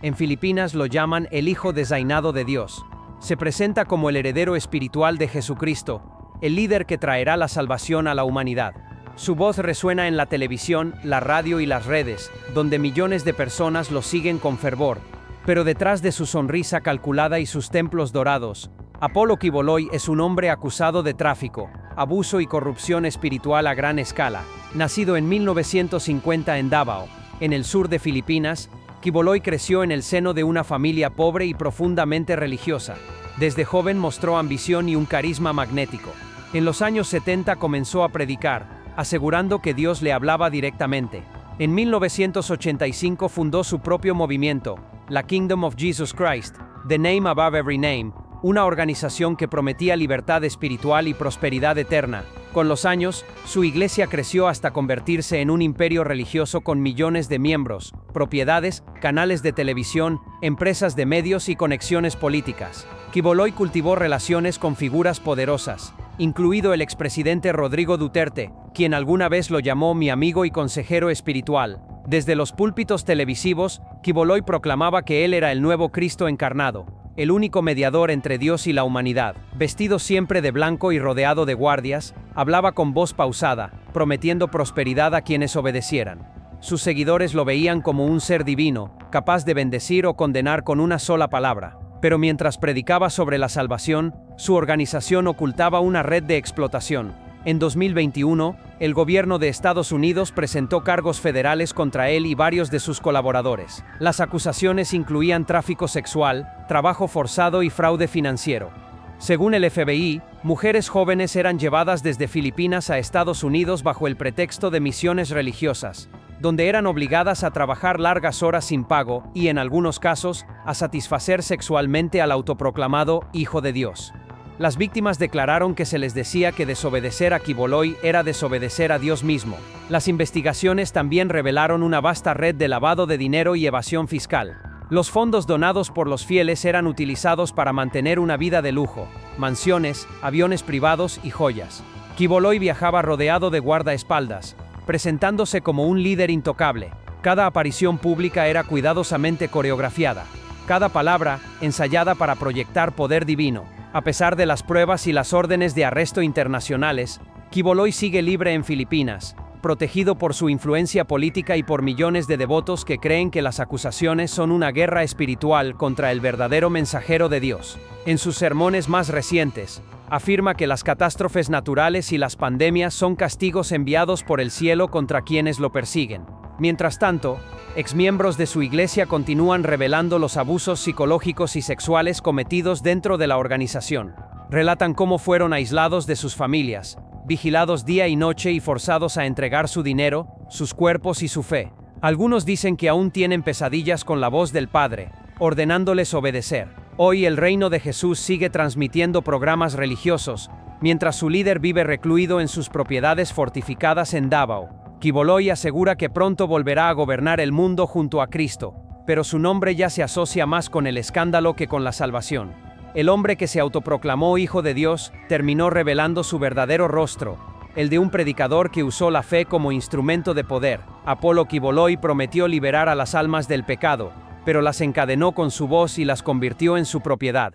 En Filipinas lo llaman el Hijo Designado de Dios. Se presenta como el heredero espiritual de Jesucristo, el líder que traerá la salvación a la humanidad. Su voz resuena en la televisión, la radio y las redes, donde millones de personas lo siguen con fervor. Pero detrás de su sonrisa calculada y sus templos dorados, Apolo Quiboloy es un hombre acusado de tráfico, abuso y corrupción espiritual a gran escala. Nacido en 1950 en Davao, en el sur de Filipinas, Quiboloy creció en el seno de una familia pobre y profundamente religiosa. Desde joven mostró ambición y un carisma magnético. En los años 70 comenzó a predicar, asegurando que Dios le hablaba directamente. En 1985 fundó su propio movimiento, la Kingdom of Jesus Christ, The Name Above Every Name, una organización que prometía libertad espiritual y prosperidad eterna. Con los años, su iglesia creció hasta convertirse en un imperio religioso con millones de miembros, propiedades, canales de televisión, empresas de medios y conexiones políticas. Quiboloy cultivó relaciones con figuras poderosas, incluido el expresidente Rodrigo Duterte, quien alguna vez lo llamó mi amigo y consejero espiritual. Desde los púlpitos televisivos, Quiboloy proclamaba que él era el nuevo Cristo encarnado, el único mediador entre Dios y la humanidad. Vestido siempre de blanco y rodeado de guardias, hablaba con voz pausada, prometiendo prosperidad a quienes obedecieran. Sus seguidores lo veían como un ser divino, capaz de bendecir o condenar con una sola palabra. Pero mientras predicaba sobre la salvación, su organización ocultaba una red de explotación. En 2021, el gobierno de Estados Unidos presentó cargos federales contra él y varios de sus colaboradores. Las acusaciones incluían tráfico sexual, trabajo forzado y fraude financiero. Según el FBI, mujeres jóvenes eran llevadas desde Filipinas a Estados Unidos bajo el pretexto de misiones religiosas, donde eran obligadas a trabajar largas horas sin pago y, en algunos casos, a satisfacer sexualmente al autoproclamado Hijo de Dios. Las víctimas declararon que se les decía que desobedecer a Quiboloy era desobedecer a Dios mismo. Las investigaciones también revelaron una vasta red de lavado de dinero y evasión fiscal. Los fondos donados por los fieles eran utilizados para mantener una vida de lujo, mansiones, aviones privados y joyas. Quiboloy viajaba rodeado de guardaespaldas, presentándose como un líder intocable. Cada aparición pública era cuidadosamente coreografiada, cada palabra ensayada para proyectar poder divino. A pesar de las pruebas y las órdenes de arresto internacionales, Quiboloy sigue libre en Filipinas, protegido por su influencia política y por millones de devotos que creen que las acusaciones son una guerra espiritual contra el verdadero mensajero de Dios. En sus sermones más recientes, afirma que las catástrofes naturales y las pandemias son castigos enviados por el cielo contra quienes lo persiguen. Mientras tanto, exmiembros de su iglesia continúan revelando los abusos psicológicos y sexuales cometidos dentro de la organización. Relatan cómo fueron aislados de sus familias, vigilados día y noche y forzados a entregar su dinero, sus cuerpos y su fe. Algunos dicen que aún tienen pesadillas con la voz del Padre, ordenándoles obedecer. Hoy el reino de Jesús sigue transmitiendo programas religiosos, mientras su líder vive recluido en sus propiedades fortificadas en Davao. Quiboloy asegura que pronto volverá a gobernar el mundo junto a Cristo, pero su nombre ya se asocia más con el escándalo que con la salvación. El hombre que se autoproclamó Hijo de Dios terminó revelando su verdadero rostro, el de un predicador que usó la fe como instrumento de poder. Apolo Quiboloy prometió liberar a las almas del pecado, pero las encadenó con su voz y las convirtió en su propiedad.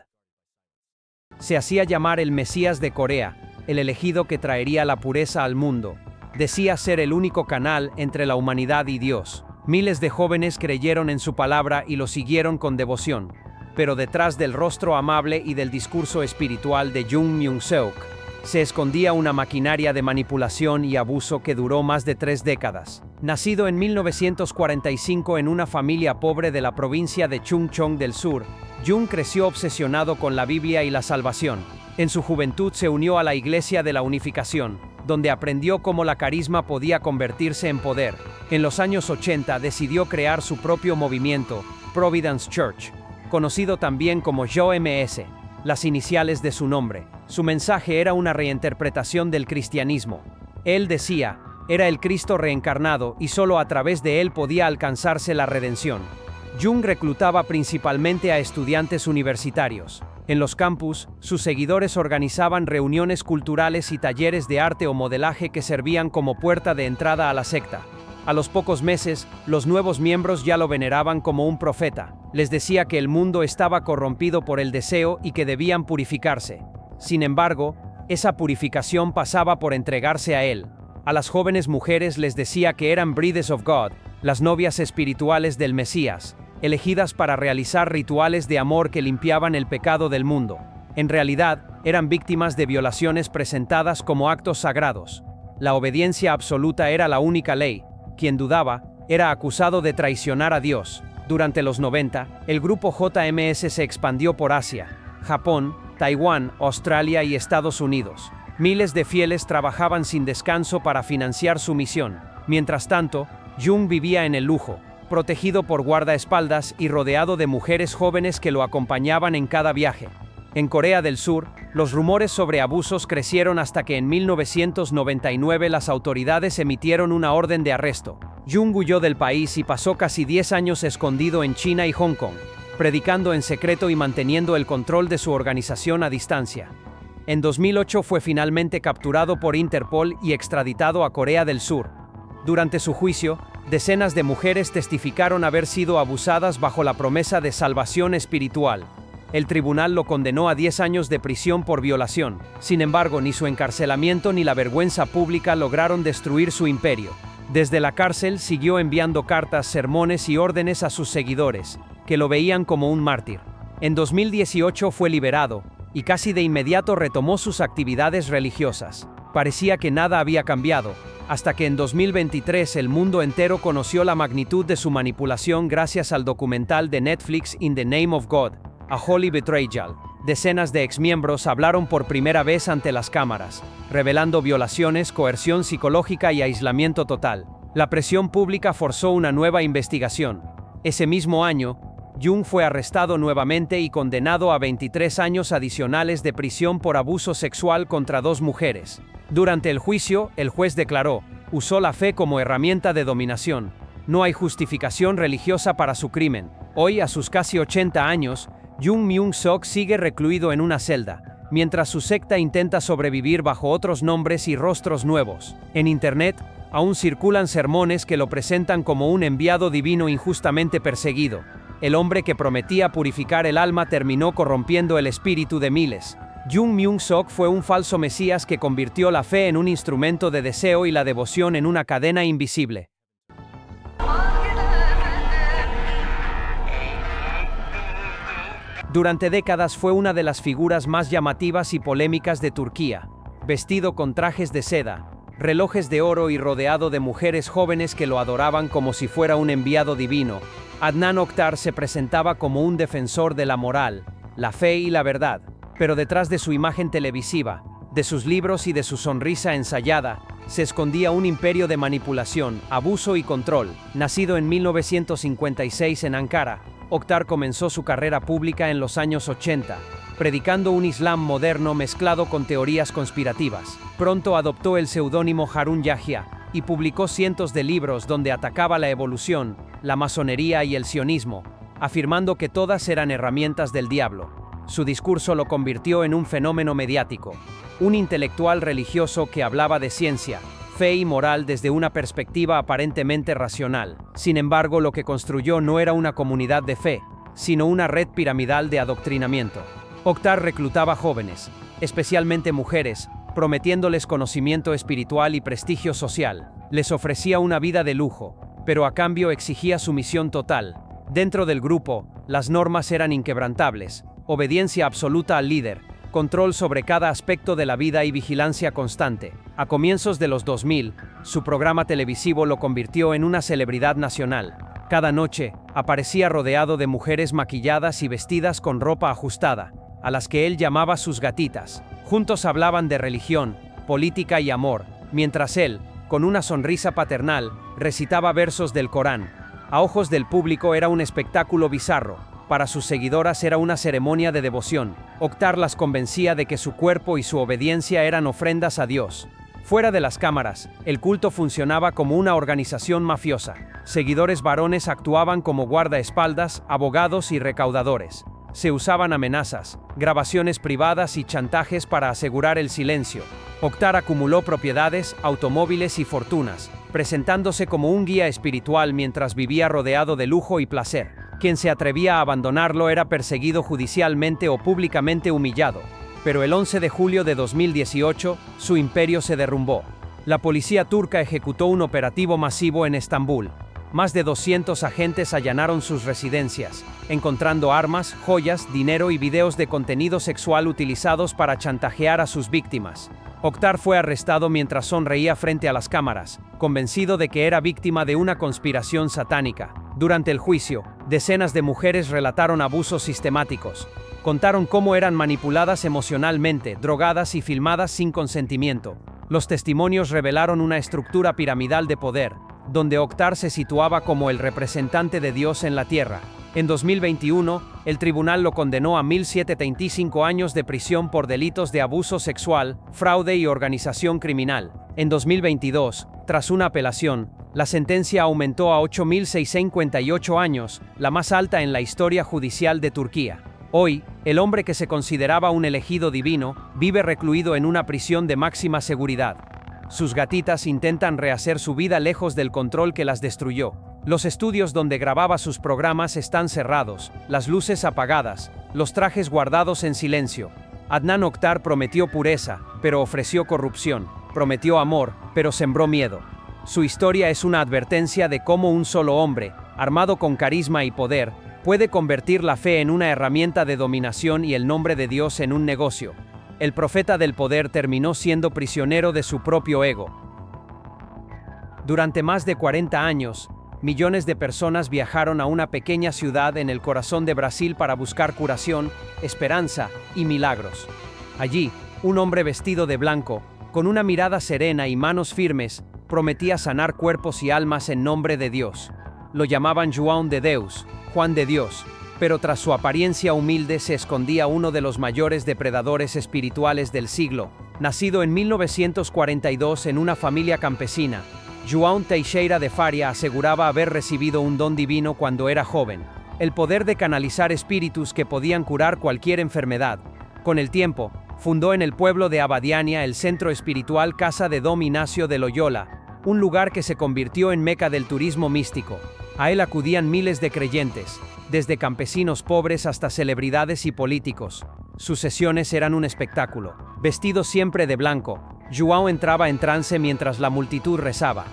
Se hacía llamar el Mesías de Corea, el elegido que traería la pureza al mundo. Decía ser el único canal entre la humanidad y Dios. Miles de jóvenes creyeron en su palabra y lo siguieron con devoción. Pero detrás del rostro amable y del discurso espiritual de Jung Myung-seok, se escondía una maquinaria de manipulación y abuso que duró más de 3 décadas. Nacido en 1945 en una familia pobre de la provincia de Chungcheong del Sur, Jung creció obsesionado con la Biblia y la salvación. En su juventud se unió a la Iglesia de la Unificación, donde aprendió cómo la carisma podía convertirse en poder. En los años 80 decidió crear su propio movimiento, Providence Church, conocido también como JOMS, las iniciales de su nombre. Su mensaje era una reinterpretación del cristianismo. Él decía, era el Cristo reencarnado y solo a través de él podía alcanzarse la redención. Jung reclutaba principalmente a estudiantes universitarios. En los campus, sus seguidores organizaban reuniones culturales y talleres de arte o modelaje que servían como puerta de entrada a la secta. A los pocos meses, los nuevos miembros ya lo veneraban como un profeta. Les decía que el mundo estaba corrompido por el deseo y que debían purificarse. Sin embargo, esa purificación pasaba por entregarse a él. A las jóvenes mujeres les decía que eran brides of God, las novias espirituales del Mesías, elegidas para realizar rituales de amor que limpiaban el pecado del mundo. En realidad, eran víctimas de violaciones presentadas como actos sagrados. La obediencia absoluta era la única ley. Quien dudaba, era acusado de traicionar a Dios. Durante los 90, el grupo JMS se expandió por Asia, Japón, Taiwán, Australia y Estados Unidos. Miles de fieles trabajaban sin descanso para financiar su misión. Mientras tanto, Jung vivía en el lujo, protegido por guardaespaldas y rodeado de mujeres jóvenes que lo acompañaban en cada viaje. En Corea del Sur, los rumores sobre abusos crecieron hasta que en 1999 las autoridades emitieron una orden de arresto. Jung huyó del país y pasó casi 10 años escondido en China y Hong Kong, predicando en secreto y manteniendo el control de su organización a distancia. En 2008 fue finalmente capturado por Interpol y extraditado a Corea del Sur. Durante su juicio, decenas de mujeres testificaron haber sido abusadas bajo la promesa de salvación espiritual. El tribunal lo condenó a 10 años de prisión por violación. Sin embargo, ni su encarcelamiento ni la vergüenza pública lograron destruir su imperio. Desde la cárcel siguió enviando cartas, sermones y órdenes a sus seguidores, que lo veían como un mártir. En 2018 fue liberado, y casi de inmediato retomó sus actividades religiosas. Parecía que nada había cambiado, hasta que en 2023 el mundo entero conoció la magnitud de su manipulación gracias al documental de Netflix In the Name of God, A Holy Betrayal. Decenas de exmiembros hablaron por primera vez ante las cámaras, revelando violaciones, coerción psicológica y aislamiento total. La presión pública forzó una nueva investigación. Ese mismo año, Jung fue arrestado nuevamente y condenado a 23 años adicionales de prisión por abuso sexual contra 2 mujeres. Durante el juicio, el juez declaró: usó la fe como herramienta de dominación. No hay justificación religiosa para su crimen. Hoy, a sus casi 80 años, Jung Myung-sok sigue recluido en una celda, mientras su secta intenta sobrevivir bajo otros nombres y rostros nuevos. En Internet, aún circulan sermones que lo presentan como un enviado divino injustamente perseguido. El hombre que prometía purificar el alma terminó corrompiendo el espíritu de miles. Jung Myung-sok fue un falso mesías que convirtió la fe en un instrumento de deseo y la devoción en una cadena invisible. Durante décadas fue una de las figuras más llamativas y polémicas de Turquía. Vestido con trajes de seda, relojes de oro y rodeado de mujeres jóvenes que lo adoraban como si fuera un enviado divino, Adnan Oktar se presentaba como un defensor de la moral, la fe y la verdad. Pero detrás de su imagen televisiva, de sus libros y de su sonrisa ensayada, se escondía un imperio de manipulación, abuso y control. Nacido en 1956 en Ankara, Oktar comenzó su carrera pública en los años 80, predicando un Islam moderno mezclado con teorías conspirativas. Pronto adoptó el seudónimo Harun Yahya y publicó cientos de libros donde atacaba la evolución, la masonería y el sionismo, afirmando que todas eran herramientas del diablo. Su discurso lo convirtió en un fenómeno mediático, un intelectual religioso que hablaba de ciencia, fe y moral desde una perspectiva aparentemente racional. Sin embargo, lo que construyó no era una comunidad de fe, sino una red piramidal de adoctrinamiento. Oktar reclutaba jóvenes, especialmente mujeres, prometiéndoles conocimiento espiritual y prestigio social. Les ofrecía una vida de lujo, pero a cambio exigía sumisión total. Dentro del grupo, las normas eran inquebrantables: obediencia absoluta al líder, control sobre cada aspecto de la vida y vigilancia constante. A comienzos de los 2000, su programa televisivo lo convirtió en una celebridad nacional. Cada noche, aparecía rodeado de mujeres maquilladas y vestidas con ropa ajustada, a las que él llamaba sus gatitas. Juntos hablaban de religión, política y amor, mientras él, con una sonrisa paternal, recitaba versos del Corán. A ojos del público era un espectáculo bizarro. Para sus seguidoras era una ceremonia de devoción. Oktar las convencía de que su cuerpo y su obediencia eran ofrendas a Dios. Fuera de las cámaras, el culto funcionaba como una organización mafiosa. Seguidores varones actuaban como guardaespaldas, abogados y recaudadores. Se usaban amenazas, grabaciones privadas y chantajes para asegurar el silencio. Oktar acumuló propiedades, automóviles y fortunas, presentándose como un guía espiritual mientras vivía rodeado de lujo y placer. Quien se atrevía a abandonarlo era perseguido judicialmente o públicamente humillado. Pero el 11 de julio de 2018, su imperio se derrumbó. La policía turca ejecutó un operativo masivo en Estambul. Más de 200 agentes allanaron sus residencias, encontrando armas, joyas, dinero y videos de contenido sexual utilizados para chantajear a sus víctimas. Oktar fue arrestado mientras sonreía frente a las cámaras, convencido de que era víctima de una conspiración satánica. Durante el juicio, decenas de mujeres relataron abusos sistemáticos. Contaron cómo eran manipuladas emocionalmente, drogadas y filmadas sin consentimiento. Los testimonios revelaron una estructura piramidal de poder, donde Oktar se situaba como el representante de Dios en la tierra. En 2021, el tribunal lo condenó a 1.075 años de prisión por delitos de abuso sexual, fraude y organización criminal. En 2022, tras una apelación, la sentencia aumentó a 8.658 años, la más alta en la historia judicial de Turquía. Hoy, el hombre que se consideraba un elegido divino, vive recluido en una prisión de máxima seguridad. Sus gatitas intentan rehacer su vida lejos del control que las destruyó. Los estudios donde grababa sus programas están cerrados, las luces apagadas, los trajes guardados en silencio. Adnan Oktar prometió pureza, pero ofreció corrupción. Prometió amor, pero sembró miedo. Su historia es una advertencia de cómo un solo hombre, armado con carisma y poder, puede convertir la fe en una herramienta de dominación y el nombre de Dios en un negocio. El profeta del poder terminó siendo prisionero de su propio ego. Durante más de 40 años, millones de personas viajaron a una pequeña ciudad en el corazón de Brasil para buscar curación, esperanza y milagros. Allí, un hombre vestido de blanco, con una mirada serena y manos firmes, prometía sanar cuerpos y almas en nombre de Dios. Lo llamaban João de Deus, Juan de Dios, pero tras su apariencia humilde se escondía uno de los mayores depredadores espirituales del siglo. Nacido en 1942 en una familia campesina, João Teixeira de Faria aseguraba haber recibido un don divino cuando era joven, el poder de canalizar espíritus que podían curar cualquier enfermedad. Con el tiempo, fundó en el pueblo de Abadiânia el centro espiritual Casa de Dom Inácio de Loyola, un lugar que se convirtió en meca del turismo místico. A él acudían miles de creyentes, desde campesinos pobres hasta celebridades y políticos. Sus sesiones eran un espectáculo. Vestido siempre de blanco, João entraba en trance mientras la multitud rezaba.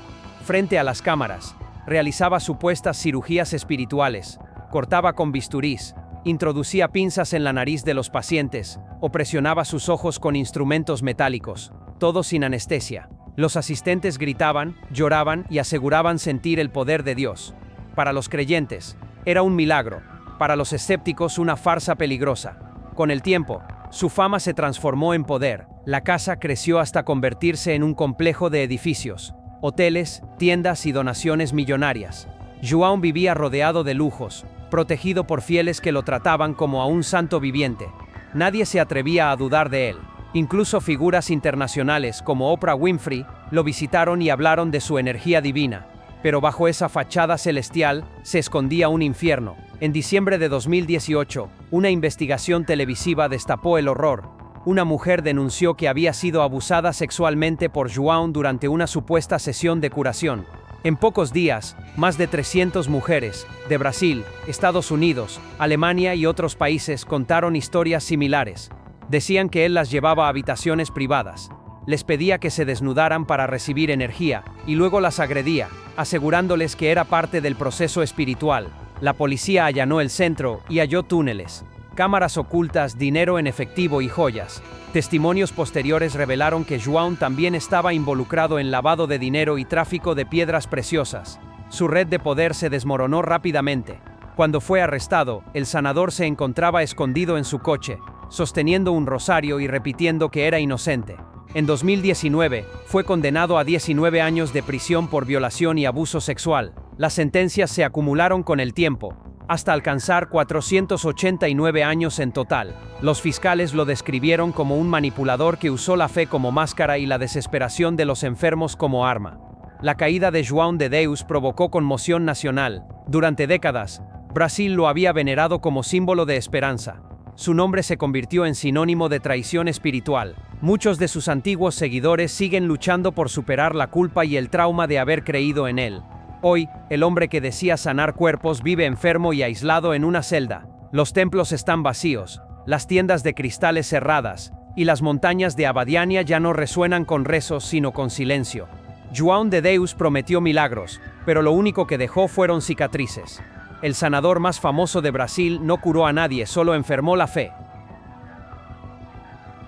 Frente a las cámaras, realizaba supuestas cirugías espirituales, cortaba con bisturís, introducía pinzas en la nariz de los pacientes, o presionaba sus ojos con instrumentos metálicos, todo sin anestesia. Los asistentes gritaban, lloraban y aseguraban sentir el poder de Dios. Para los creyentes, era un milagro. Para los escépticos, una farsa peligrosa. Con el tiempo, su fama se transformó en poder. La casa creció hasta convertirse en un complejo de edificios, hoteles, tiendas y donaciones millonarias. João vivía rodeado de lujos, protegido por fieles que lo trataban como a un santo viviente. Nadie se atrevía a dudar de él. Incluso figuras internacionales como Oprah Winfrey lo visitaron y hablaron de su energía divina. Pero bajo esa fachada celestial se escondía un infierno. En diciembre de 2018, una investigación televisiva destapó el horror. Una mujer denunció que había sido abusada sexualmente por João durante una supuesta sesión de curación. En pocos días, más de 300 mujeres, de Brasil, Estados Unidos, Alemania y otros países contaron historias similares. Decían que él las llevaba a habitaciones privadas. Les pedía que se desnudaran para recibir energía, y luego las agredía, asegurándoles que era parte del proceso espiritual. La policía allanó el centro y halló túneles, cámaras ocultas, dinero en efectivo y joyas. Testimonios posteriores revelaron que João también estaba involucrado en lavado de dinero y tráfico de piedras preciosas. Su red de poder se desmoronó rápidamente. Cuando fue arrestado, el sanador se encontraba escondido en su coche, sosteniendo un rosario y repitiendo que era inocente. En 2019, fue condenado a 19 años de prisión por violación y abuso sexual. Las sentencias se acumularon con el tiempo, hasta alcanzar 489 años en total. Los fiscales lo describieron como un manipulador que usó la fe como máscara y la desesperación de los enfermos como arma. La caída de João de Deus provocó conmoción nacional. Durante décadas, Brasil lo había venerado como símbolo de esperanza. Su nombre se convirtió en sinónimo de traición espiritual. Muchos de sus antiguos seguidores siguen luchando por superar la culpa y el trauma de haber creído en él. Hoy, el hombre que decía sanar cuerpos vive enfermo y aislado en una celda. Los templos están vacíos, las tiendas de cristales cerradas, y las montañas de Abadiânia ya no resuenan con rezos sino con silencio. João de Deus prometió milagros, pero lo único que dejó fueron cicatrices. El sanador más famoso de Brasil no curó a nadie, solo enfermó la fe.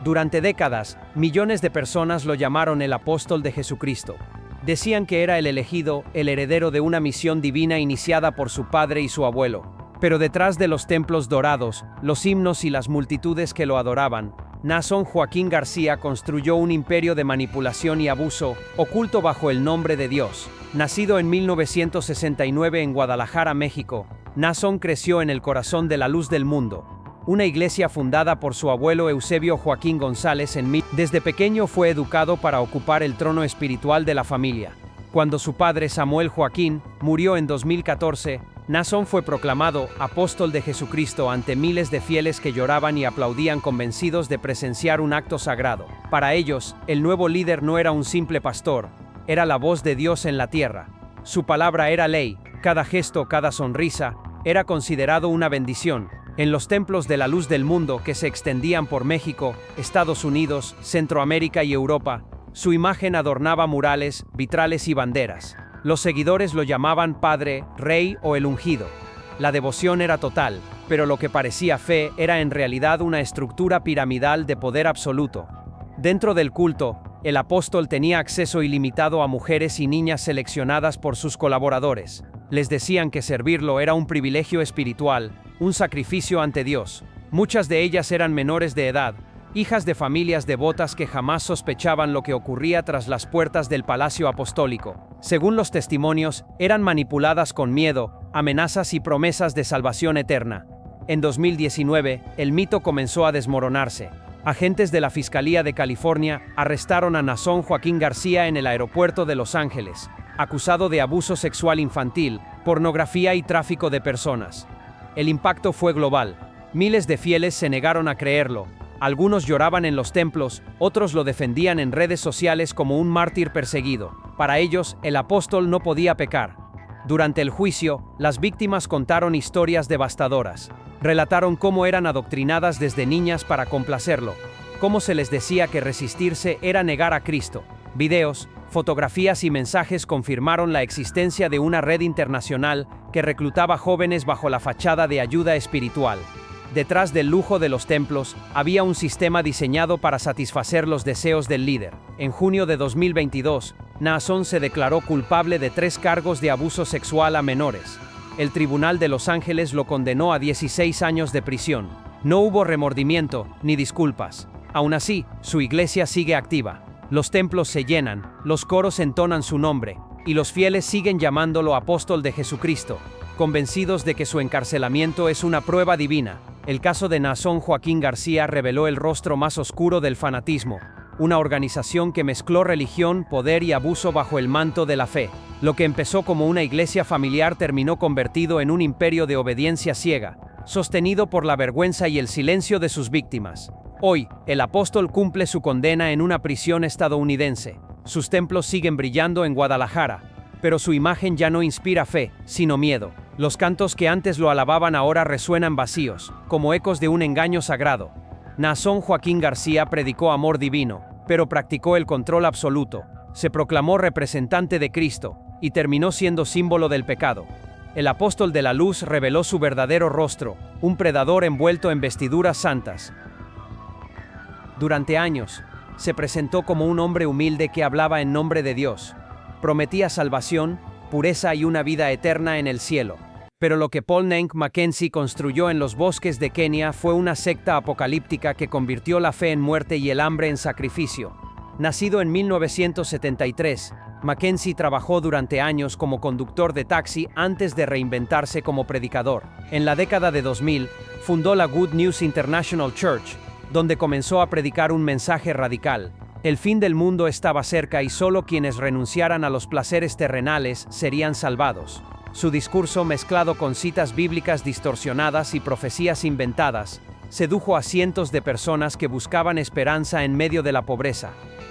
Durante décadas, millones de personas lo llamaron el apóstol de Jesucristo. Decían que era el elegido, el heredero de una misión divina iniciada por su padre y su abuelo. Pero detrás de los templos dorados, los himnos y las multitudes que lo adoraban, Naasón Joaquín García construyó un imperio de manipulación y abuso, oculto bajo el nombre de Dios. Nacido en 1969 en Guadalajara, México, Naasón creció en el corazón de la Luz del Mundo, una iglesia fundada por su abuelo Eusebio Joaquín González en Desde pequeño fue educado para ocupar el trono espiritual de la familia. Cuando su padre Samuel Joaquín murió en 2014, Naasón fue proclamado apóstol de Jesucristo ante miles de fieles que lloraban y aplaudían convencidos de presenciar un acto sagrado. Para ellos, el nuevo líder no era un simple pastor, era la voz de Dios en la tierra. Su palabra era ley, cada gesto, cada sonrisa, era considerado una bendición. En los templos de la Luz del Mundo que se extendían por México, Estados Unidos, Centroamérica y Europa, su imagen adornaba murales, vitrales y banderas. Los seguidores lo llamaban Padre, Rey o el Ungido. La devoción era total, pero lo que parecía fe era en realidad una estructura piramidal de poder absoluto. Dentro del culto, el apóstol tenía acceso ilimitado a mujeres y niñas seleccionadas por sus colaboradores. Les decían que servirlo era un privilegio espiritual, un sacrificio ante Dios. Muchas de ellas eran menores de edad, hijas de familias devotas que jamás sospechaban lo que ocurría tras las puertas del Palacio Apostólico. Según los testimonios, eran manipuladas con miedo, amenazas y promesas de salvación eterna. En 2019, el mito comenzó a desmoronarse. Agentes de la Fiscalía de California arrestaron a Naasón Joaquín García en el aeropuerto de Los Ángeles, acusado de abuso sexual infantil, pornografía y tráfico de personas. El impacto fue global. Miles de fieles se negaron a creerlo. Algunos lloraban en los templos, otros lo defendían en redes sociales como un mártir perseguido. Para ellos, el apóstol no podía pecar. Durante el juicio, las víctimas contaron historias devastadoras. Relataron cómo eran adoctrinadas desde niñas para complacerlo, cómo se les decía que resistirse era negar a Cristo. Videos, fotografías y mensajes confirmaron la existencia de una red internacional que reclutaba jóvenes bajo la fachada de ayuda espiritual. Detrás del lujo de los templos, había un sistema diseñado para satisfacer los deseos del líder. En junio de 2022, Naasón se declaró culpable de 3 cargos de abuso sexual a menores. El Tribunal de Los Ángeles lo condenó a 16 años de prisión. No hubo remordimiento ni disculpas. Aún así, su iglesia sigue activa. Los templos se llenan, los coros entonan su nombre, y los fieles siguen llamándolo apóstol de Jesucristo, convencidos de que su encarcelamiento es una prueba divina. El caso de Naasón Joaquín García reveló el rostro más oscuro del fanatismo, una organización que mezcló religión, poder y abuso bajo el manto de la fe. Lo que empezó como una iglesia familiar terminó convertido en un imperio de obediencia ciega, sostenido por la vergüenza y el silencio de sus víctimas. Hoy, el apóstol cumple su condena en una prisión estadounidense. Sus templos siguen brillando en Guadalajara, pero su imagen ya no inspira fe, sino miedo. Los cantos que antes lo alababan ahora resuenan vacíos, como ecos de un engaño sagrado. Naasón Joaquín García predicó amor divino, pero practicó el control absoluto. Se proclamó representante de Cristo, y terminó siendo símbolo del pecado. El apóstol de la luz reveló su verdadero rostro, un predador envuelto en vestiduras santas. Durante años, se presentó como un hombre humilde que hablaba en nombre de Dios. Prometía salvación, pureza y una vida eterna en el cielo. Pero lo que Paul Nenck Mackenzie construyó en los bosques de Kenia fue una secta apocalíptica que convirtió la fe en muerte y el hambre en sacrificio. Nacido en 1973, Mackenzie trabajó durante años como conductor de taxi antes de reinventarse como predicador. En la década de 2000, fundó la Good News International Church, donde comenzó a predicar un mensaje radical. El fin del mundo estaba cerca y solo quienes renunciaran a los placeres terrenales serían salvados. Su discurso, mezclado con citas bíblicas distorsionadas y profecías inventadas, sedujo a cientos de personas que buscaban esperanza en medio de la pobreza.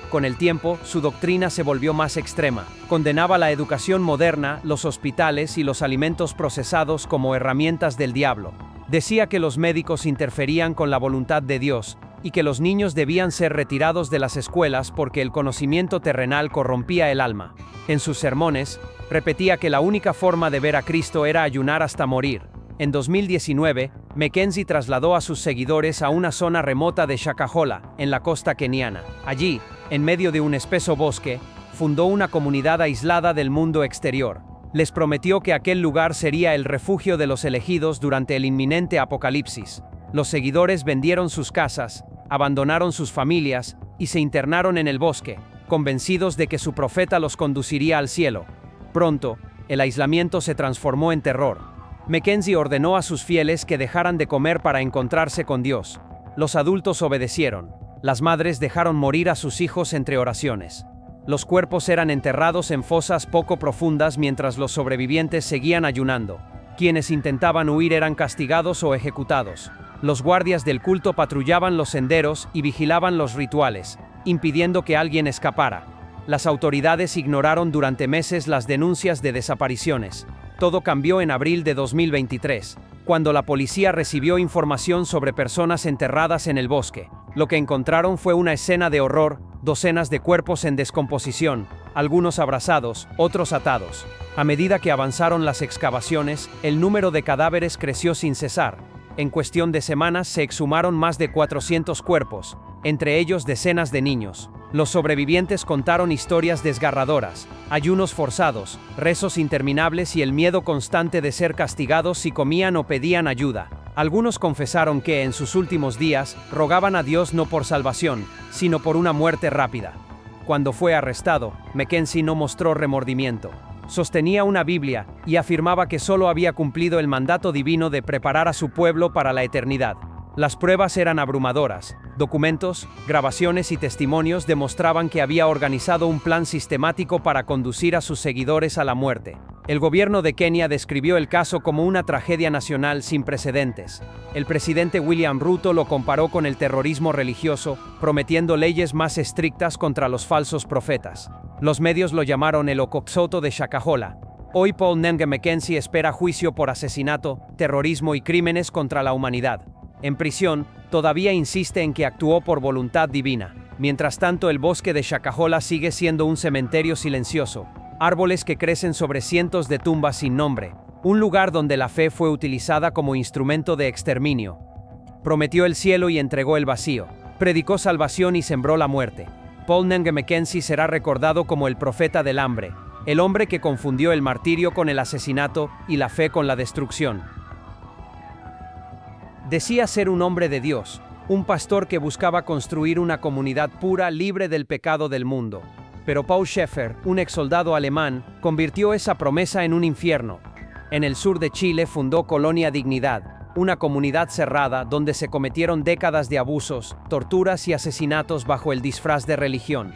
Con el tiempo, su doctrina se volvió más extrema. Condenaba la educación moderna, los hospitales y los alimentos procesados como herramientas del diablo. Decía que los médicos interferían con la voluntad de Dios y que los niños debían ser retirados de las escuelas porque el conocimiento terrenal corrompía el alma. En sus sermones, repetía que la única forma de ver a Cristo era ayunar hasta morir. En 2019, Mackenzie trasladó a sus seguidores a una zona remota de Shakahola, en la costa keniana. Allí, en medio de un espeso bosque, fundó una comunidad aislada del mundo exterior. Les prometió que aquel lugar sería el refugio de los elegidos durante el inminente apocalipsis. Los seguidores vendieron sus casas, abandonaron sus familias y se internaron en el bosque, convencidos de que su profeta los conduciría al cielo. Pronto, el aislamiento se transformó en terror. Mackenzie ordenó a sus fieles que dejaran de comer para encontrarse con Dios. Los adultos obedecieron. Las madres dejaron morir a sus hijos entre oraciones. Los cuerpos eran enterrados en fosas poco profundas mientras los sobrevivientes seguían ayunando. Quienes intentaban huir eran castigados o ejecutados. Los guardias del culto patrullaban los senderos y vigilaban los rituales, impidiendo que alguien escapara. Las autoridades ignoraron durante meses las denuncias de desapariciones. Todo cambió en abril de 2023, cuando la policía recibió información sobre personas enterradas en el bosque. Lo que encontraron fue una escena de horror, docenas de cuerpos en descomposición, algunos abrazados, otros atados. A medida que avanzaron las excavaciones, el número de cadáveres creció sin cesar. En cuestión de semanas se exhumaron más de 400 cuerpos, entre ellos decenas de niños. Los sobrevivientes contaron historias desgarradoras, ayunos forzados, rezos interminables y el miedo constante de ser castigados si comían o pedían ayuda. Algunos confesaron que, en sus últimos días, rogaban a Dios no por salvación, sino por una muerte rápida. Cuando fue arrestado, Mackenzie no mostró remordimiento. Sostenía una Biblia y afirmaba que solo había cumplido el mandato divino de preparar a su pueblo para la eternidad. Las pruebas eran abrumadoras. Documentos, grabaciones y testimonios demostraban que había organizado un plan sistemático para conducir a sus seguidores a la muerte. El gobierno de Kenia describió el caso como una tragedia nacional sin precedentes. El presidente William Ruto lo comparó con el terrorismo religioso, prometiendo leyes más estrictas contra los falsos profetas. Los medios lo llamaron el Okoksoto de Shakahola. Hoy Paul Nenge Mackenzie espera juicio por asesinato, terrorismo y crímenes contra la humanidad. En prisión, todavía insiste en que actuó por voluntad divina. Mientras tanto, el bosque de Shakahola sigue siendo un cementerio silencioso. Árboles que crecen sobre cientos de tumbas sin nombre. Un lugar donde la fe fue utilizada como instrumento de exterminio. Prometió el cielo y entregó el vacío. Predicó salvación y sembró la muerte. Paul Nenge Mackenzie será recordado como el profeta del hambre, el hombre que confundió el martirio con el asesinato y la fe con la destrucción. Decía ser un hombre de Dios, un pastor que buscaba construir una comunidad pura, libre del pecado del mundo. Pero Paul Schaeffer, un exsoldado alemán, convirtió esa promesa en un infierno. En el sur de Chile fundó Colonia Dignidad, una comunidad cerrada donde se cometieron décadas de abusos, torturas y asesinatos bajo el disfraz de religión.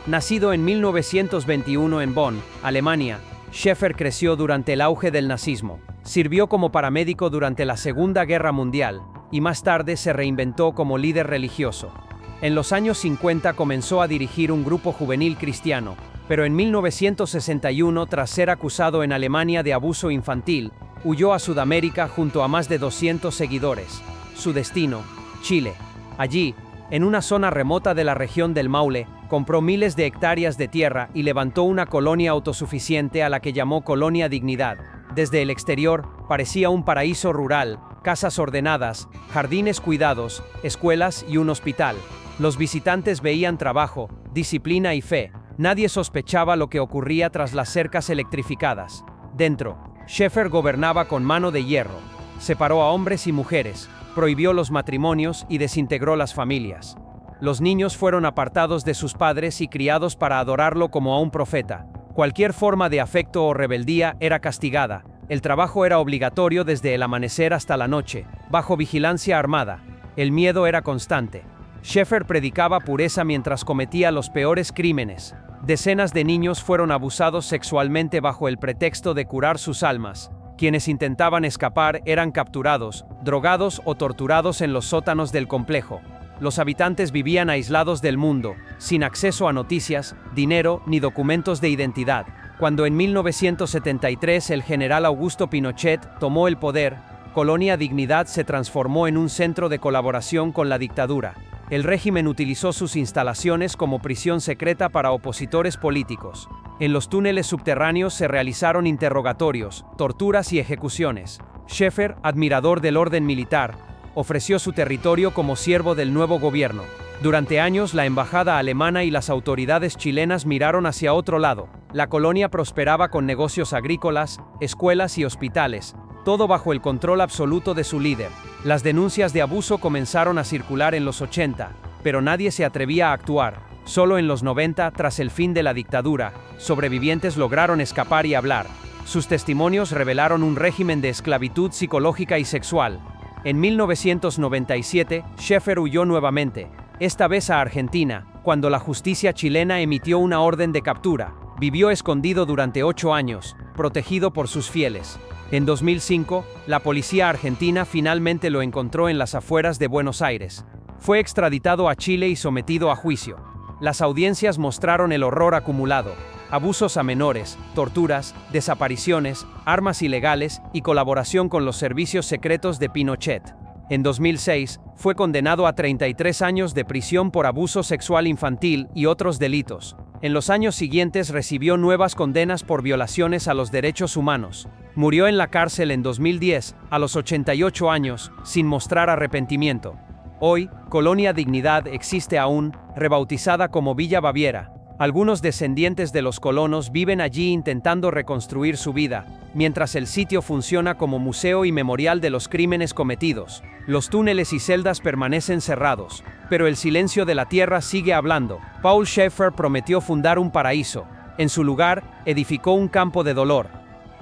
Nacido en 1921 en Bonn, Alemania, Schaeffer creció durante el auge del nazismo. Sirvió como paramédico durante la Segunda Guerra Mundial y más tarde se reinventó como líder religioso. En los años 50 comenzó a dirigir un grupo juvenil cristiano, pero en 1961, tras ser acusado en Alemania de abuso infantil, huyó a Sudamérica junto a más de 200 seguidores. Su destino, Chile. Allí, en una zona remota de la región del Maule, compró miles de hectáreas de tierra y levantó una colonia autosuficiente a la que llamó Colonia Dignidad. Desde el exterior, parecía un paraíso rural, casas ordenadas, jardines cuidados, escuelas y un hospital. Los visitantes veían trabajo, disciplina y fe. Nadie sospechaba lo que ocurría tras las cercas electrificadas. Dentro, Schaeffer gobernaba con mano de hierro. Separó a hombres y mujeres, prohibió los matrimonios y desintegró las familias. Los niños fueron apartados de sus padres y criados para adorarlo como a un profeta. Cualquier forma de afecto o rebeldía era castigada. El trabajo era obligatorio desde el amanecer hasta la noche, bajo vigilancia armada. El miedo era constante. Schaeffer predicaba pureza mientras cometía los peores crímenes. Decenas de niños fueron abusados sexualmente bajo el pretexto de curar sus almas. Quienes intentaban escapar eran capturados, drogados o torturados en los sótanos del complejo. Los habitantes vivían aislados del mundo, sin acceso a noticias, dinero ni documentos de identidad. Cuando en 1973 el general Augusto Pinochet tomó el poder, Colonia Dignidad se transformó en un centro de colaboración con la dictadura. El régimen utilizó sus instalaciones como prisión secreta para opositores políticos. En los túneles subterráneos se realizaron interrogatorios, torturas y ejecuciones. Schaeffer, admirador del orden militar, ofreció su territorio como siervo del nuevo gobierno. Durante años, la embajada alemana y las autoridades chilenas miraron hacia otro lado. La colonia prosperaba con negocios agrícolas, escuelas y hospitales, todo bajo el control absoluto de su líder. Las denuncias de abuso comenzaron a circular en los 80, pero nadie se atrevía a actuar. Solo en los 90, tras el fin de la dictadura, sobrevivientes lograron escapar y hablar. Sus testimonios revelaron un régimen de esclavitud psicológica y sexual. En 1997, Schaeffer huyó nuevamente, esta vez a Argentina, cuando la justicia chilena emitió una orden de captura. Vivió escondido durante 8 años, protegido por sus fieles. En 2005, la policía argentina finalmente lo encontró en las afueras de Buenos Aires. Fue extraditado a Chile y sometido a juicio. Las audiencias mostraron el horror acumulado: abusos a menores, torturas, desapariciones, armas ilegales y colaboración con los servicios secretos de Pinochet. En 2006, fue condenado a 33 años de prisión por abuso sexual infantil y otros delitos. En los años siguientes recibió nuevas condenas por violaciones a los derechos humanos. Murió en la cárcel en 2010, a los 88 años, sin mostrar arrepentimiento. Hoy, Colonia Dignidad existe aún, rebautizada como Villa Baviera. Algunos descendientes de los colonos viven allí intentando reconstruir su vida, mientras el sitio funciona como museo y memorial de los crímenes cometidos. Los túneles y celdas permanecen cerrados, pero el silencio de la tierra sigue hablando. Paul Schaeffer prometió fundar un paraíso. En su lugar, edificó un campo de dolor.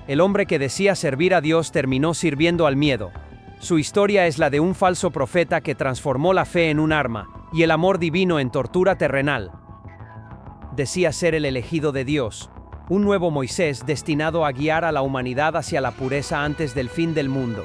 El hombre que decía servir a Dios terminó sirviendo al miedo. Su historia es la de un falso profeta que transformó la fe en un arma, y el amor divino en tortura terrenal. Decía ser el elegido de Dios, un nuevo Moisés destinado a guiar a la humanidad hacia la pureza antes del fin del mundo.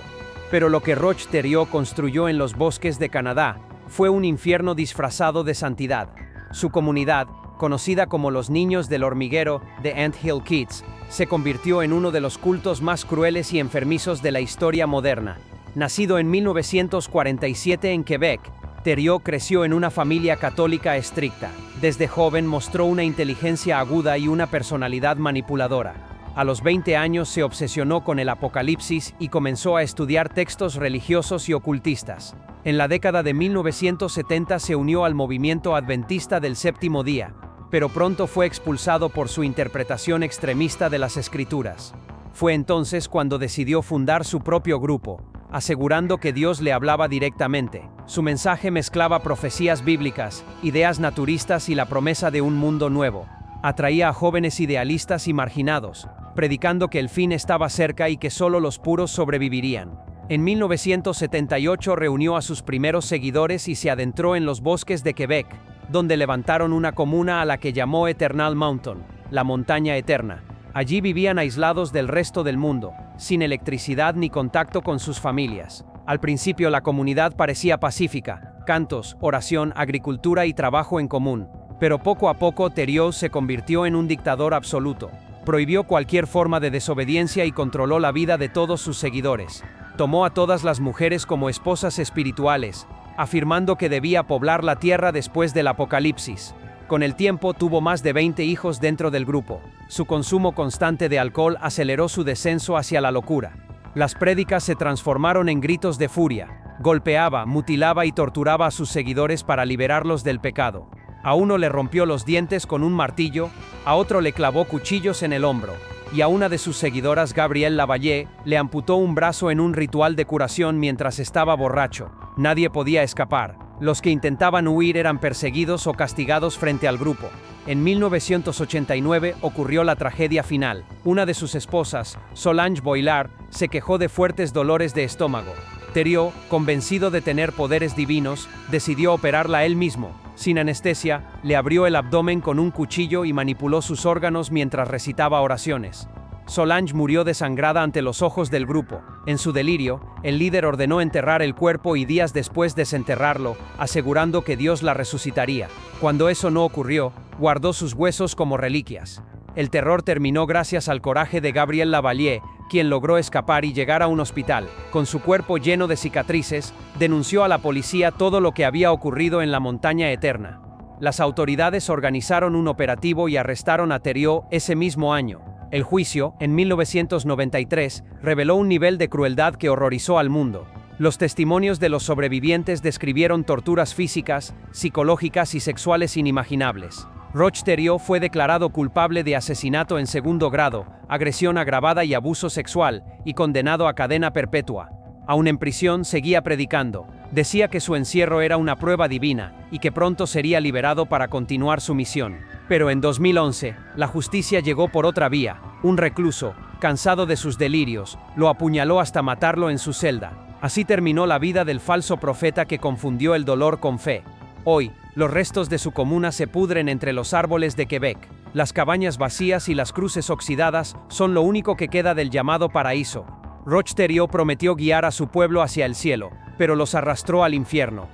Pero lo que Roch Thériault construyó en los bosques de Canadá fue un infierno disfrazado de santidad. Su comunidad, conocida como los Niños del Hormiguero, The Ant Hill Kids, se convirtió en uno de los cultos más crueles y enfermizos de la historia moderna. Nacido en 1947 en Quebec, Thériault creció en una familia católica estricta. Desde joven mostró una inteligencia aguda y una personalidad manipuladora. A los 20 años se obsesionó con el Apocalipsis y comenzó a estudiar textos religiosos y ocultistas. En la década de 1970 se unió al movimiento adventista del séptimo día, pero pronto fue expulsado por su interpretación extremista de las Escrituras. Fue entonces cuando decidió fundar su propio grupo, asegurando que Dios le hablaba directamente. Su mensaje mezclaba profecías bíblicas, ideas naturistas y la promesa de un mundo nuevo. Atraía a jóvenes idealistas y marginados, predicando que el fin estaba cerca y que solo los puros sobrevivirían. En 1978 reunió a sus primeros seguidores y se adentró en los bosques de Quebec, donde levantaron una comuna a la que llamó Eternal Mountain, la montaña eterna. Allí vivían aislados del resto del mundo, sin electricidad ni contacto con sus familias. Al principio la comunidad parecía pacífica: cantos, oración, agricultura y trabajo en común. Pero poco a poco Thériault se convirtió en un dictador absoluto. Prohibió cualquier forma de desobediencia y controló la vida de todos sus seguidores. Tomó a todas las mujeres como esposas espirituales, afirmando que debía poblar la tierra después del Apocalipsis. Con el tiempo tuvo más de 20 hijos dentro del grupo. Su consumo constante de alcohol aceleró su descenso hacia la locura. Las prédicas se transformaron en gritos de furia. Golpeaba, mutilaba y torturaba a sus seguidores para liberarlos del pecado. A uno le rompió los dientes con un martillo, a otro le clavó cuchillos en el hombro, y a una de sus seguidoras, Gabrielle Lavallée, le amputó un brazo en un ritual de curación mientras estaba borracho. Nadie podía escapar. Los que intentaban huir eran perseguidos o castigados frente al grupo. En 1989 ocurrió la tragedia final. Una de sus esposas, Solange Boilard, se quejó de fuertes dolores de estómago. Thériault, convencido de tener poderes divinos, decidió operarla él mismo. Sin anestesia, le abrió el abdomen con un cuchillo y manipuló sus órganos mientras recitaba oraciones. Solange murió desangrada ante los ojos del grupo. En su delirio, el líder ordenó enterrar el cuerpo y días después desenterrarlo, asegurando que Dios la resucitaría. Cuando eso no ocurrió, guardó sus huesos como reliquias. El terror terminó gracias al coraje de Gabriel Lavalier, quien logró escapar y llegar a un hospital. Con su cuerpo lleno de cicatrices, denunció a la policía todo lo que había ocurrido en la Montaña Eterna. Las autoridades organizaron un operativo y arrestaron a Theriot ese mismo año. El juicio, en 1993, reveló un nivel de crueldad que horrorizó al mundo. Los testimonios de los sobrevivientes describieron torturas físicas, psicológicas y sexuales inimaginables. Roch Theriot fue declarado culpable de asesinato en segundo grado, agresión agravada y abuso sexual, y condenado a cadena perpetua. Aún en prisión, seguía predicando. Decía que su encierro era una prueba divina, y que pronto sería liberado para continuar su misión. Pero en 2011, la justicia llegó por otra vía. Un recluso, cansado de sus delirios, lo apuñaló hasta matarlo en su celda. Así terminó la vida del falso profeta que confundió el dolor con fe. Hoy, los restos de su comuna se pudren entre los árboles de Quebec. Las cabañas vacías y las cruces oxidadas son lo único que queda del llamado paraíso. Roch Theriot prometió guiar a su pueblo hacia el cielo, pero los arrastró al infierno.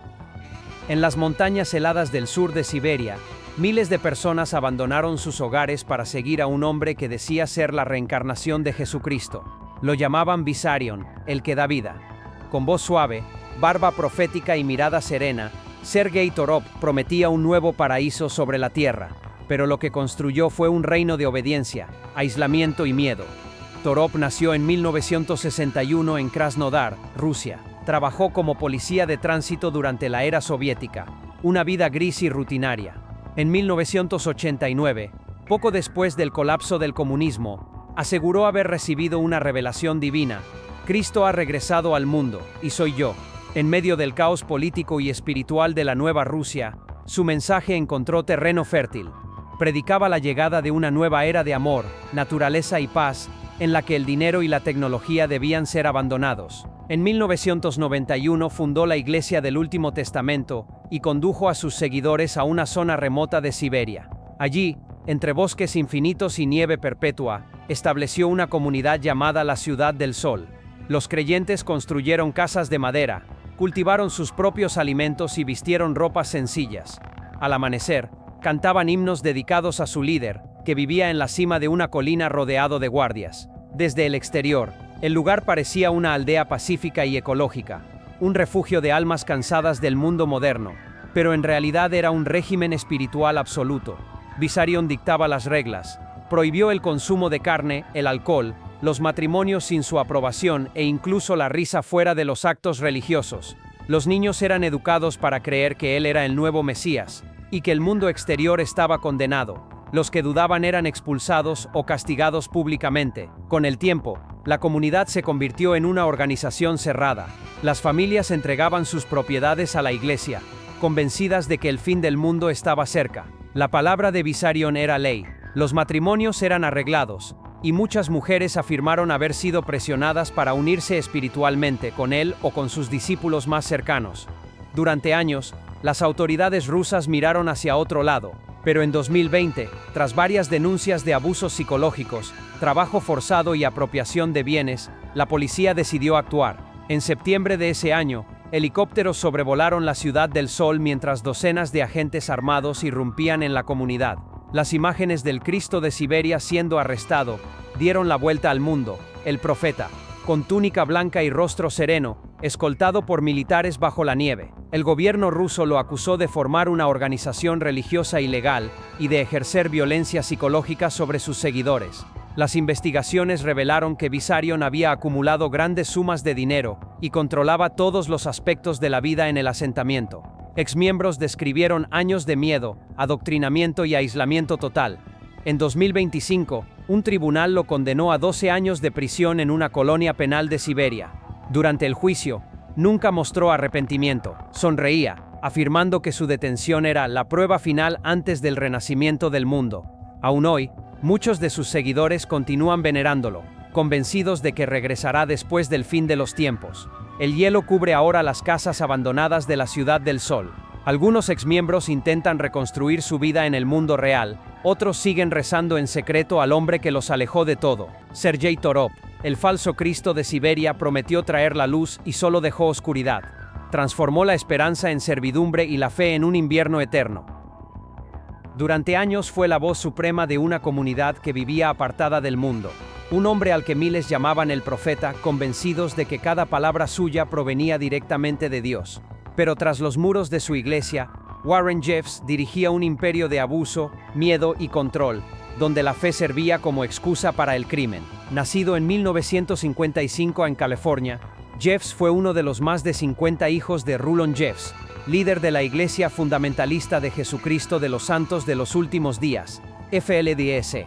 En las montañas heladas del sur de Siberia, miles de personas abandonaron sus hogares para seguir a un hombre que decía ser la reencarnación de Jesucristo. Lo llamaban Vissarion, el que da vida. Con voz suave, barba profética y mirada serena, Sergei Torop prometía un nuevo paraíso sobre la tierra, pero lo que construyó fue un reino de obediencia, aislamiento y miedo. Torop nació en 1961 en Krasnodar, Rusia. Trabajó como policía de tránsito durante la era soviética, una vida gris y rutinaria. En 1989, poco después del colapso del comunismo, aseguró haber recibido una revelación divina. Cristo ha regresado al mundo, y soy yo. En medio del caos político y espiritual de la nueva Rusia, su mensaje encontró terreno fértil. Predicaba la llegada de una nueva era de amor, naturaleza y paz, en la que el dinero y la tecnología debían ser abandonados. En 1991 fundó la Iglesia del Último Testamento y condujo a sus seguidores a una zona remota de Siberia. Allí, entre bosques infinitos y nieve perpetua, estableció una comunidad llamada la Ciudad del Sol. Los creyentes construyeron casas de madera, cultivaron sus propios alimentos y vistieron ropas sencillas. Al amanecer, cantaban himnos dedicados a su líder, que vivía en la cima de una colina rodeado de guardias. Desde el exterior, el lugar parecía una aldea pacífica y ecológica, un refugio de almas cansadas del mundo moderno, pero en realidad era un régimen espiritual absoluto. Vissarion dictaba las reglas, prohibió el consumo de carne, el alcohol, los matrimonios sin su aprobación e incluso la risa fuera de los actos religiosos. Los niños eran educados para creer que él era el nuevo Mesías, y que el mundo exterior estaba condenado. Los que dudaban eran expulsados o castigados públicamente. Con el tiempo, la comunidad se convirtió en una organización cerrada. Las familias entregaban sus propiedades a la iglesia, convencidas de que el fin del mundo estaba cerca. La palabra de Vissarion era ley. Los matrimonios eran arreglados, y muchas mujeres afirmaron haber sido presionadas para unirse espiritualmente con él o con sus discípulos más cercanos. Durante años, las autoridades rusas miraron hacia otro lado, pero en 2020, tras varias denuncias de abusos psicológicos, trabajo forzado y apropiación de bienes, la policía decidió actuar. En septiembre de ese año, helicópteros sobrevolaron la Ciudad del Sol mientras docenas de agentes armados irrumpían en la comunidad. Las imágenes del Cristo de Siberia siendo arrestado dieron la vuelta al mundo. El profeta, con túnica blanca y rostro sereno, escoltado por militares bajo la nieve. El gobierno ruso lo acusó de formar una organización religiosa ilegal y de ejercer violencia psicológica sobre sus seguidores. Las investigaciones revelaron que Vissarion había acumulado grandes sumas de dinero y controlaba todos los aspectos de la vida en el asentamiento. Exmiembros describieron años de miedo, adoctrinamiento y aislamiento total. En 2025, un tribunal lo condenó a 12 años de prisión en una colonia penal de Siberia. Durante el juicio, nunca mostró arrepentimiento, sonreía, afirmando que su detención era la prueba final antes del renacimiento del mundo. Aún hoy, muchos de sus seguidores continúan venerándolo, convencidos de que regresará después del fin de los tiempos. El hielo cubre ahora las casas abandonadas de la Ciudad del Sol. Algunos exmiembros intentan reconstruir su vida en el mundo real, otros siguen rezando en secreto al hombre que los alejó de todo. Sergei Torop, el falso Cristo de Siberia, prometió traer la luz y solo dejó oscuridad. Transformó la esperanza en servidumbre y la fe en un invierno eterno. Durante años fue la voz suprema de una comunidad que vivía apartada del mundo. Un hombre al que miles llamaban el profeta, convencidos de que cada palabra suya provenía directamente de Dios. Pero tras los muros de su iglesia, Warren Jeffs dirigía un imperio de abuso, miedo y control, donde la fe servía como excusa para el crimen. Nacido en 1955 en California, Jeffs fue uno de los más de 50 hijos de Rulon Jeffs, líder de la Iglesia Fundamentalista de Jesucristo de los Santos de los Últimos Días, FLDS,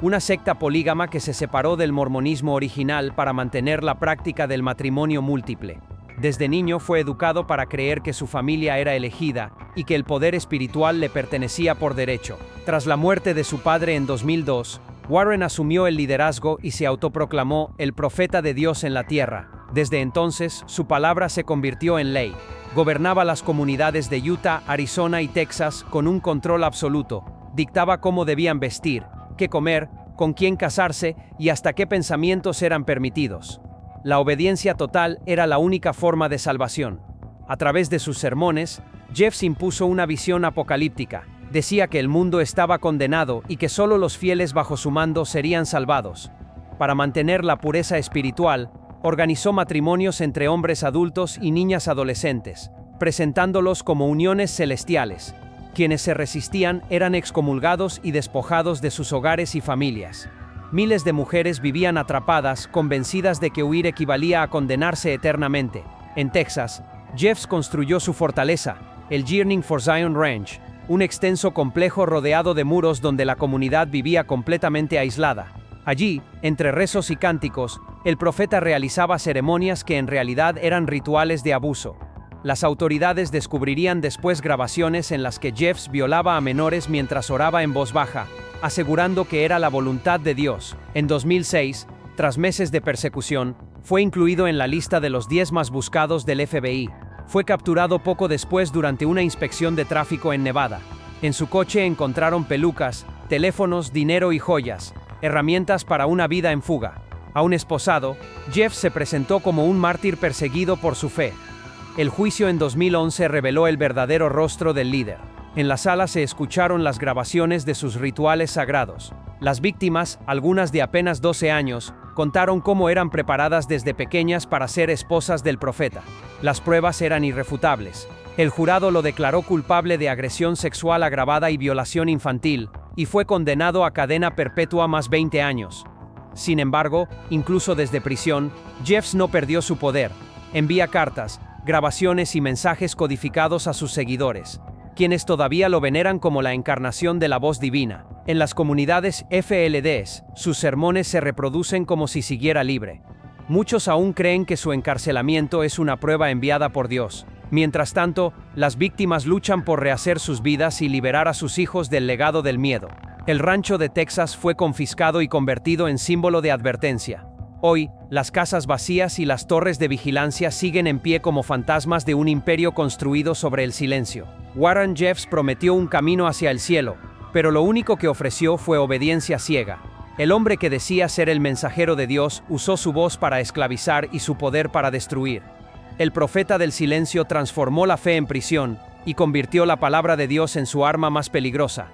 una secta polígama que se separó del mormonismo original para mantener la práctica del matrimonio múltiple. Desde niño fue educado para creer que su familia era elegida y que el poder espiritual le pertenecía por derecho. Tras la muerte de su padre en 2002, Warren asumió el liderazgo y se autoproclamó el profeta de Dios en la tierra. Desde entonces, su palabra se convirtió en ley. Gobernaba las comunidades de Utah, Arizona y Texas con un control absoluto. Dictaba cómo debían vestir, qué comer, con quién casarse y hasta qué pensamientos eran permitidos. La obediencia total era la única forma de salvación. A través de sus sermones, Jeffs impuso una visión apocalíptica. Decía que el mundo estaba condenado y que solo los fieles bajo su mando serían salvados. Para mantener la pureza espiritual, organizó matrimonios entre hombres adultos y niñas adolescentes, presentándolos como uniones celestiales. Quienes se resistían eran excomulgados y despojados de sus hogares y familias. Miles de mujeres vivían atrapadas, convencidas de que huir equivalía a condenarse eternamente. En Texas, Jeffs construyó su fortaleza, el Yearning for Zion Ranch, un extenso complejo rodeado de muros donde la comunidad vivía completamente aislada. Allí, entre rezos y cánticos, el profeta realizaba ceremonias que en realidad eran rituales de abuso. Las autoridades descubrirían después grabaciones en las que Jeffs violaba a menores mientras oraba en voz baja, asegurando que era la voluntad de Dios. En 2006, tras meses de persecución, fue incluido en la lista de los 10 más buscados del FBI. Fue capturado poco después durante una inspección de tráfico en Nevada. En su coche encontraron pelucas, teléfonos, dinero y joyas, herramientas para una vida en fuga. Aún esposado, Jeffs se presentó como un mártir perseguido por su fe. El juicio en 2011 reveló el verdadero rostro del líder. En la sala se escucharon las grabaciones de sus rituales sagrados. Las víctimas, algunas de apenas 12 años, contaron cómo eran preparadas desde pequeñas para ser esposas del profeta. Las pruebas eran irrefutables. El jurado lo declaró culpable de agresión sexual agravada y violación infantil, y fue condenado a cadena perpetua más 20 años. Sin embargo, incluso desde prisión, Jeffs no perdió su poder. Envía cartas, grabaciones y mensajes codificados a sus seguidores, quienes todavía lo veneran como la encarnación de la voz divina. En las comunidades FLDs, sus sermones se reproducen como si siguiera libre. Muchos aún creen que su encarcelamiento es una prueba enviada por Dios. Mientras tanto, las víctimas luchan por rehacer sus vidas y liberar a sus hijos del legado del miedo. El rancho de Texas fue confiscado y convertido en símbolo de advertencia. Hoy, las casas vacías y las torres de vigilancia siguen en pie como fantasmas de un imperio construido sobre el silencio. Warren Jeffs prometió un camino hacia el cielo, pero lo único que ofreció fue obediencia ciega. El hombre que decía ser el mensajero de Dios usó su voz para esclavizar y su poder para destruir. El profeta del silencio transformó la fe en prisión y convirtió la palabra de Dios en su arma más peligrosa.